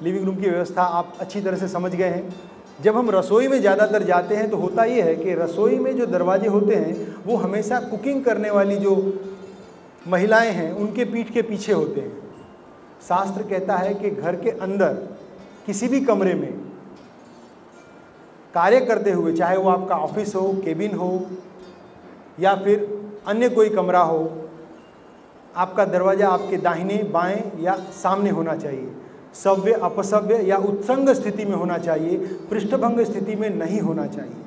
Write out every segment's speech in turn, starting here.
Living room की व्यवस्था आप अच्छी तरह से समझ गए हैं। जब हम रसोई में ज़्यादातर जाते हैं तो होता ये है कि रसोई में जो दरवाजे होते हैं वो हमेशा कुकिंग करने वाली जो महिलाएं हैं उनके पीठ के पीछे होते हैं। शास्त्र कहता है कि घर के अंदर किसी भी कमरे में कार्य करते हुए, चाहे वो आपका ऑफिस हो, केबिन हो या फिर अन्य कोई कमरा हो, आपका दरवाज़ा आपके दाहिने बाएं या सामने होना चाहिए। सव्य, अपसव्य या उत्संग स्थिति में होना चाहिए, पृष्ठभंग स्थिति में नहीं होना चाहिए।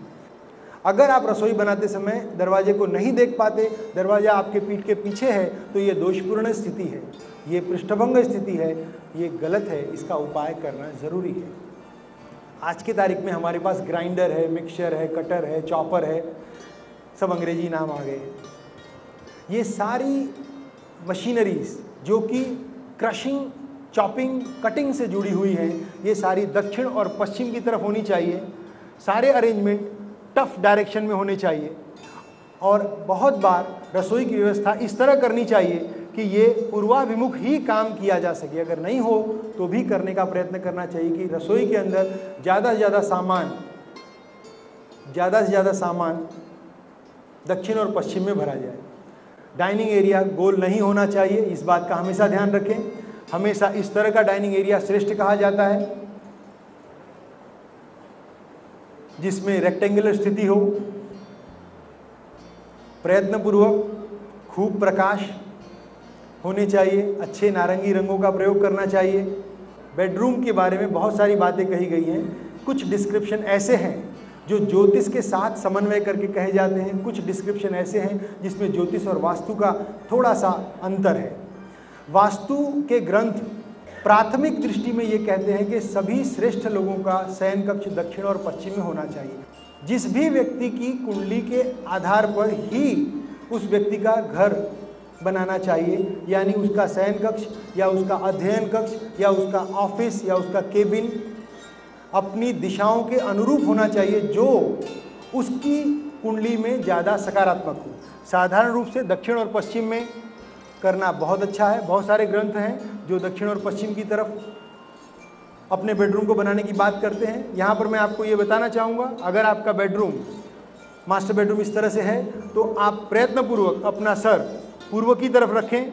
अगर आप रसोई बनाते समय दरवाजे को नहीं देख पाते, दरवाज़ा आपके पीठ के पीछे है, तो ये दोषपूर्ण स्थिति है, ये पृष्ठभंग स्थिति है, ये गलत है, इसका उपाय करना ज़रूरी है। आज की तारीख में हमारे पास ग्राइंडर है, मिक्सर है, कटर है, चॉपर है, सब अंग्रेजी नाम आ गए। ये सारी मशीनरीज जो कि क्रशिंग, चॉपिंग, कटिंग से जुड़ी हुई हैं, ये सारी दक्षिण और पश्चिम की तरफ होनी चाहिए। सारे अरेंजमेंट टफ डायरेक्शन में होने चाहिए और बहुत बार रसोई की व्यवस्था इस तरह करनी चाहिए कि ये पूर्वाभिमुख ही काम किया जा सके। अगर नहीं हो तो भी करने का प्रयत्न करना चाहिए कि रसोई के अंदर ज़्यादा से ज़्यादा सामान दक्षिण और पश्चिम में भरा जाए। डाइनिंग एरिया गोल नहीं होना चाहिए, इस बात का हमेशा ध्यान रखें। हमेशा इस तरह का डाइनिंग एरिया श्रेष्ठ कहा जाता है जिसमें रेक्टेंगुलर स्थिति हो, प्रयत्नपूर्वक खूब प्रकाश होने चाहिए, अच्छे नारंगी रंगों का प्रयोग करना चाहिए। बेडरूम के बारे में बहुत सारी बातें कही गई हैं। कुछ डिस्क्रिप्शन ऐसे हैं जो ज्योतिष के साथ समन्वय करके कहे जाते हैं, कुछ डिस्क्रिप्शन ऐसे हैं जिसमें ज्योतिष और वास्तु का थोड़ा सा अंतर है। वास्तु के ग्रंथ प्राथमिक दृष्टि में ये कहते हैं कि सभी श्रेष्ठ लोगों का शयन कक्ष दक्षिण और पश्चिम में होना चाहिए। जिस भी व्यक्ति की कुंडली के आधार पर ही उस व्यक्ति का घर बनाना चाहिए, यानी उसका शयन कक्ष या उसका अध्ययन कक्ष या उसका ऑफिस या उसका केबिन अपनी दिशाओं के अनुरूप होना चाहिए जो उसकी कुंडली में ज़्यादा सकारात्मक हो। साधारण रूप से दक्षिण और पश्चिम में करना बहुत अच्छा है। बहुत सारे ग्रंथ हैं जो दक्षिण और पश्चिम की तरफ अपने बेडरूम को बनाने की बात करते हैं। यहाँ पर मैं आपको ये बताना चाहूँगा, अगर आपका बेडरूम मास्टर बेडरूम इस तरह से है तो आप प्रयत्नपूर्वक अपना सर पूर्व की तरफ रखें,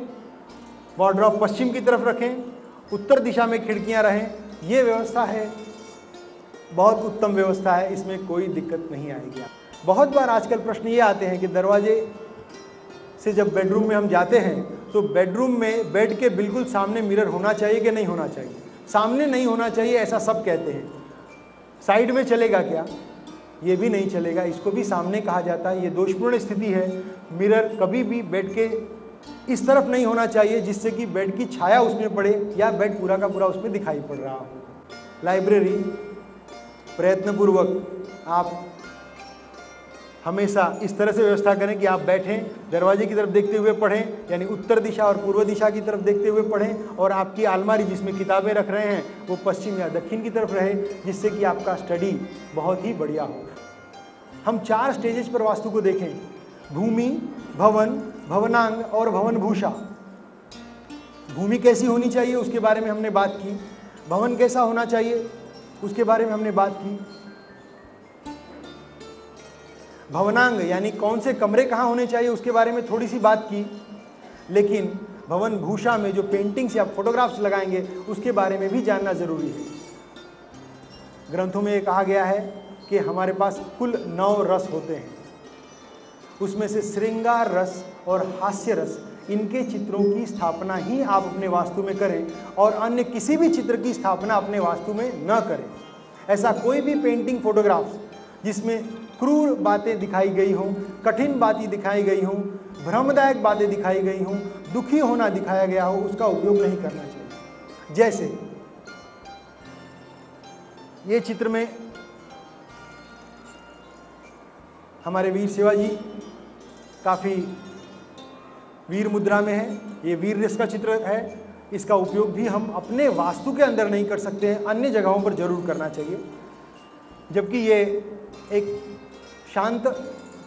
वार्डरोब पश्चिम की तरफ रखें, उत्तर दिशा में खिड़कियाँ रहें। ये व्यवस्था है, बहुत उत्तम व्यवस्था है, इसमें कोई दिक्कत नहीं आएगी। बहुत बार आजकल प्रश्न ये आते हैं कि दरवाजे से जब बेडरूम में हम जाते हैं तो बेडरूम में बेड के बिल्कुल सामने मिरर होना चाहिए कि नहीं होना चाहिए। सामने नहीं होना चाहिए ऐसा सब कहते हैं। साइड में चलेगा क्या? ये भी नहीं चलेगा, इसको भी सामने कहा जाता है। ये दोषपूर्ण स्थिति है। मिरर कभी भी बेड के इस तरफ नहीं होना चाहिए जिससे कि बेड की छाया उसमें पड़े या बेड पूरा का पूरा उसमें दिखाई पड़ रहा हो। लाइब्रेरी प्रयत्नपूर्वक आप हमेशा इस तरह से व्यवस्था करें कि आप बैठें, दरवाजे की तरफ देखते हुए पढ़ें, यानी उत्तर दिशा और पूर्व दिशा की तरफ देखते हुए पढ़ें, और आपकी अलमारी जिसमें किताबें रख रहे हैं वो पश्चिम या दक्षिण की तरफ रहे, जिससे कि आपका स्टडी बहुत ही बढ़िया हो। हम 4 स्टेजेस पर वास्तु को देखें: भूमि, भवन, भवनांग और भवन भूषा। भूमि कैसी होनी चाहिए उसके बारे में हमने बात की। भवन कैसा होना चाहिए उसके बारे में हमने बात की। भवनांग यानी कौन से कमरे कहाँ होने चाहिए उसके बारे में थोड़ी सी बात की। लेकिन भवन भूषा में जो पेंटिंग्स या फोटोग्राफ्स लगाएंगे उसके बारे में भी जानना जरूरी है। ग्रंथों में ये कहा गया है कि हमारे पास कुल 9 रस होते हैं। उसमें से श्रृंगार रस और हास्य रस, इनके चित्रों की स्थापना ही आप अपने वास्तु में करें और अन्य किसी भी चित्र की स्थापना अपने वास्तु में न करें। ऐसा कोई भी पेंटिंग, फोटोग्राफ्स जिसमें क्रूर बातें दिखाई गई हों, कठिन बातें दिखाई गई हों, भ्रमदायक बातें दिखाई गई हों, दुखी होना दिखाया गया हो, उसका उपयोग नहीं करना चाहिए। जैसे ये चित्र में हमारे वीर शिवाजी काफ़ी वीर मुद्रा में है। ये वीर रस का चित्र है। इसका उपयोग भी हम अपने वास्तु के अंदर नहीं कर सकते हैं, अन्य जगहों पर जरूर करना चाहिए। जबकि ये एक शांत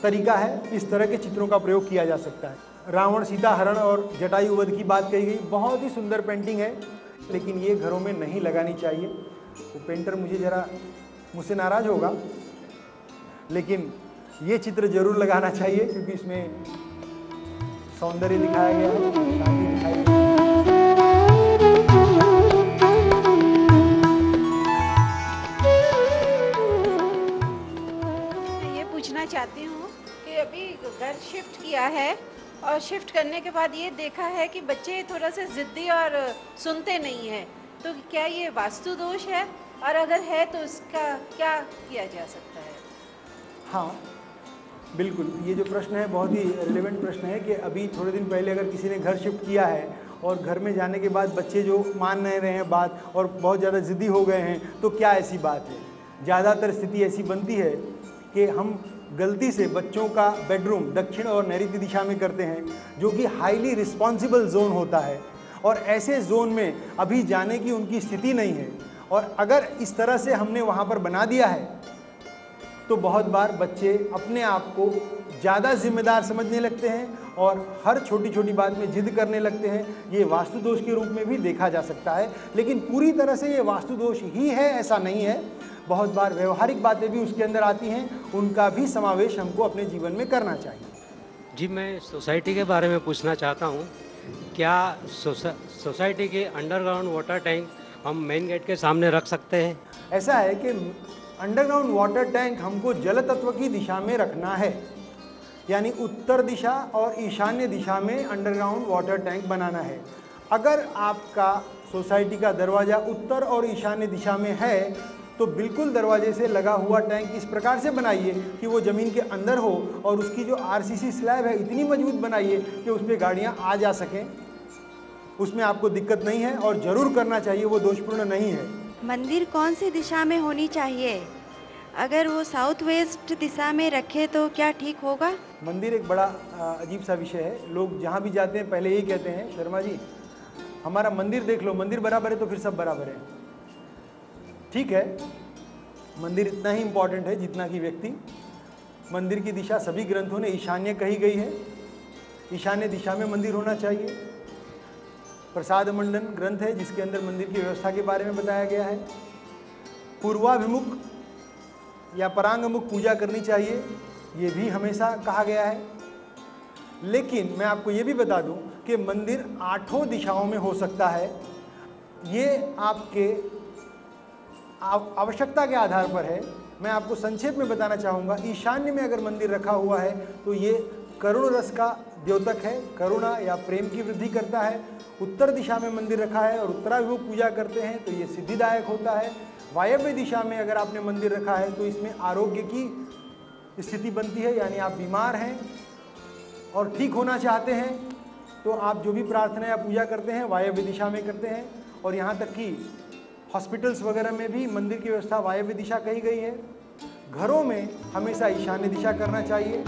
तरीका है, इस तरह के चित्रों का प्रयोग किया जा सकता है। रावण, सीता हरण और जटायु वध की बात कही गई, बहुत ही सुंदर पेंटिंग है। लेकिन ये घरों में नहीं लगानी चाहिए। वो पेंटर मुझसे नाराज़ होगा, लेकिन ये चित्र जरूर लगाना चाहिए क्योंकि इसमें सौंदर्य दिखाया गया है, शांति दिखाई गई है। मैं ये पूछना चाहती हूँ कि अभी घर शिफ्ट किया है और शिफ्ट करने के बाद ये देखा है कि बच्चे थोड़ा सा ज़िद्दी और सुनते नहीं हैं, तो क्या ये वास्तु दोष है, और अगर है तो इसका क्या किया जा सकता है? हाँ बिल्कुल, ये जो प्रश्न है बहुत ही रिलेवेंट प्रश्न है कि अभी थोड़े दिन पहले अगर किसी ने घर शिफ्ट किया है और घर में जाने के बाद बच्चे जो मान नहीं रहे हैं बात और बहुत ज़्यादा ज़िद्दी हो गए हैं, तो क्या ऐसी बात है? ज़्यादातर स्थिति ऐसी बनती है कि हम गलती से बच्चों का बेडरूम दक्षिण और नैऋत्य दिशा में करते हैं, जो कि हाईली रिस्पॉन्सिबल जोन होता है, और ऐसे जोन में अभी जाने की उनकी स्थिति नहीं है। और अगर इस तरह से हमने वहाँ पर बना दिया है तो बहुत बार बच्चे अपने आप को ज़्यादा जिम्मेदार समझने लगते हैं और हर छोटी छोटी बात में जिद करने लगते हैं। ये वास्तु दोष के रूप में भी देखा जा सकता है, लेकिन पूरी तरह से ये वास्तु दोष ही है ऐसा नहीं है। बहुत बार व्यवहारिक बातें भी उसके अंदर आती हैं, उनका भी समावेश हमको अपने जीवन में करना चाहिए। जी, मैं सोसाइटी के बारे में पूछना चाहता हूँ, क्या सोसाइटी के अंडरग्राउंड वाटर टैंक हम मेन गेट के सामने रख सकते हैं? ऐसा है कि अंडरग्राउंड वाटर टैंक हमको जल तत्व की दिशा में रखना है, यानी उत्तर दिशा और ईशान्य दिशा में अंडरग्राउंड वाटर टैंक बनाना है। अगर आपका सोसाइटी का दरवाज़ा उत्तर और ईशान्य दिशा में है तो बिल्कुल दरवाजे से लगा हुआ टैंक इस प्रकार से बनाइए कि वो ज़मीन के अंदर हो, और उसकी जो आरसीसी स्लैब है इतनी मजबूत बनाइए कि उस पर गाड़ियाँ आ जा सकें। उसमें आपको दिक्कत नहीं है और ज़रूर करना चाहिए, वो दोषपूर्ण नहीं है। मंदिर कौन सी दिशा में होनी चाहिए? अगर वो साउथ वेस्ट दिशा में रखे तो क्या ठीक होगा? मंदिर एक बड़ा अजीब सा विषय है। लोग जहाँ भी जाते हैं पहले यही कहते हैं, शर्मा जी हमारा मंदिर देख लो, मंदिर बराबर है तो फिर सब बराबर है। ठीक है, मंदिर इतना ही इम्पॉर्टेंट है जितना कि व्यक्ति। मंदिर की दिशा सभी ग्रंथों ने ईशान्य कही गई है, ईशान्य दिशा में मंदिर होना चाहिए। प्रसाद मंडन ग्रंथ है जिसके अंदर मंदिर की व्यवस्था के बारे में बताया गया है। पूर्वाभिमुख या परांगमुख पूजा करनी चाहिए, ये भी हमेशा कहा गया है। लेकिन मैं आपको ये भी बता दूं कि मंदिर 8 दिशाओं में हो सकता है। ये आपके आवश्यकता के आधार पर है। मैं आपको संक्षेप में बताना चाहूँगा, ईशान्य में अगर मंदिर रखा हुआ है तो ये करुण रस का द्योतक है, करुणा या प्रेम की वृद्धि करता है। उत्तर दिशा में मंदिर रखा है और उत्तराभिमुख पूजा करते हैं तो ये सिद्धिदायक होता है। वायव्य दिशा में अगर आपने मंदिर रखा है तो इसमें आरोग्य की स्थिति बनती है, यानी आप बीमार हैं और ठीक होना चाहते हैं तो आप जो भी प्रार्थना या पूजा करते हैं वायव्य दिशा में करते हैं। और यहाँ तक कि हॉस्पिटल्स वगैरह में भी मंदिर की व्यवस्था वायव्य दिशा कही गई है। घरों में हमेशा ईशान्य दिशा करना चाहिए।